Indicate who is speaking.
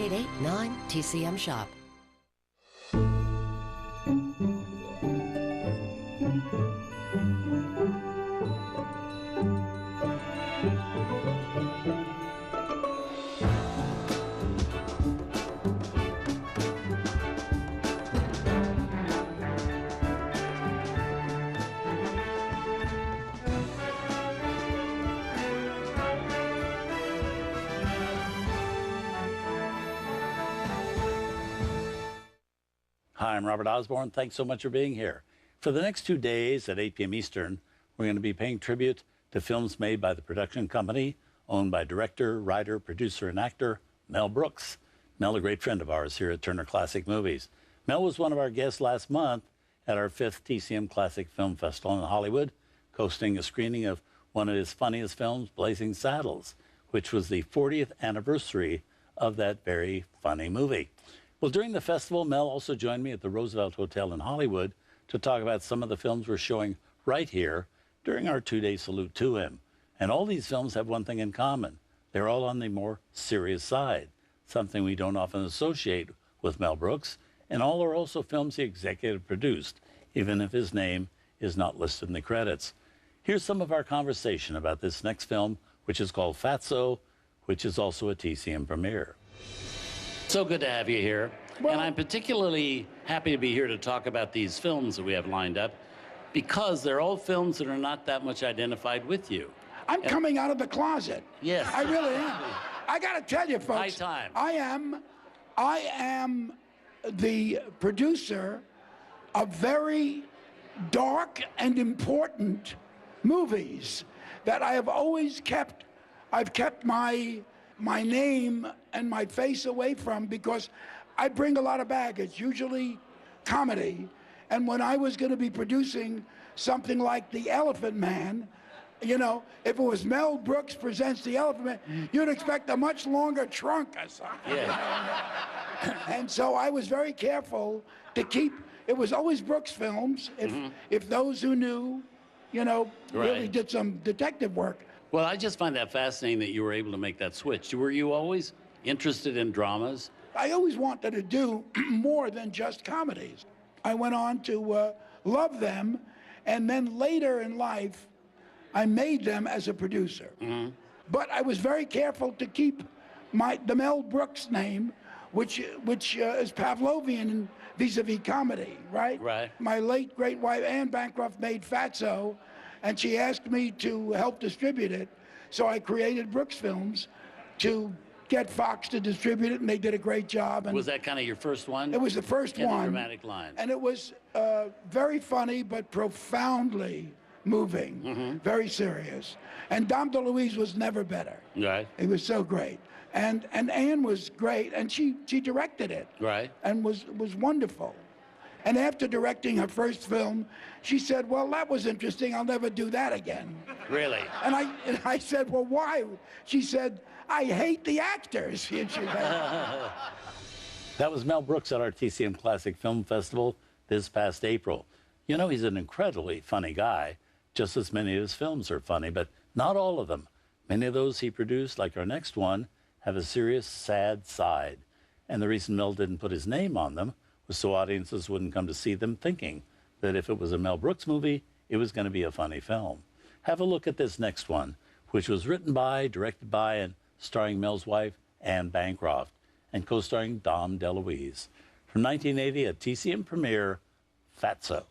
Speaker 1: 8889 TCM Shop.
Speaker 2: Hi, I'm Robert Osborne. Thanks so much for being here. For the next 2 days at 8 p.m. Eastern, we're going to be paying tribute to films made by the production company owned by director, writer, producer, and actor Mel Brooks. Mel, a great friend of ours here at Turner Classic Movies. Mel was one of our guests last month at our 5th TCM Classic Film Festival in Hollywood, hosting a screening of one of his funniest films, Blazing Saddles, which was the 40th anniversary of that very funny movie. Well, during the festival, Mel also joined me at the Roosevelt Hotel in Hollywood to talk about some of the films we're showing right here during our 2-day salute to him. And all these films have one thing in common. They're all on the more serious side, something we don't often associate with Mel Brooks, and all are also films he executive produced, even if his name is not listed in the credits. Here's some of our conversation about this next film, which is called Fatso, which is also a TCM premiere. So good to have you here. Well, and I'm particularly happy to be here to talk about these films that we have lined up because they're all films that are not that much identified with you.
Speaker 3: I'm coming out of the closet.
Speaker 2: Yes.
Speaker 3: I really am. I got to tell you, folks.
Speaker 2: High time.
Speaker 3: I am the producer of very dark and important movies that I have always kept. I've kept my name and my face away from because I bring a lot of baggage, usually comedy. And when I was going to be producing something like The Elephant Man, you know, if it was Mel Brooks Presents The Elephant Man, you'd expect a much longer trunk or something.
Speaker 2: Yeah.
Speaker 3: And so I was very careful to keep, it was always Brooksfilms, if those who knew, you know, really did some detective work.
Speaker 2: Well, I just find that fascinating that you were able to make that switch. Were you always interested in dramas?
Speaker 3: I always wanted to do more than just comedies. I went on to love them, and then later in life, I made them as a producer. But I was very careful to keep the Mel Brooks name, which is Pavlovian vis-a-vis comedy, right?
Speaker 2: Right.
Speaker 3: My late great wife, Anne Bancroft, made Fatso, and she asked me to help distribute it. So I created Brooksfilms to get Fox to distribute it, and they did a great job. And
Speaker 2: was that kind of your first one?
Speaker 3: it was the first one.
Speaker 2: The dramatic line.
Speaker 3: And it was very funny, but profoundly moving, very serious. And Dom DeLuise was never better.
Speaker 2: Right.
Speaker 3: He was so great. And Anne was great, and she directed it.
Speaker 2: Right.
Speaker 3: And was wonderful. And after directing her first film, she said, well, that was interesting. I'll never do that again.
Speaker 2: Really?
Speaker 3: And I said, well, why? She said, I hate the actors.
Speaker 2: That was Mel Brooks at our TCM Classic Film Festival this past April. You know, he's an incredibly funny guy. Just as many of his films are funny, but not all of them. Many of those he produced, like our next one, have a serious, sad side. And the reason Mel didn't put his name on them was so audiences wouldn't come to see them thinking that if it was a Mel Brooks movie, it was going to be a funny film. Have a look at this next one, which was written by, directed by, and starring Mel's wife, Anne Bancroft, and co-starring Dom DeLuise. From 1980, a TCM premiere, Fatso.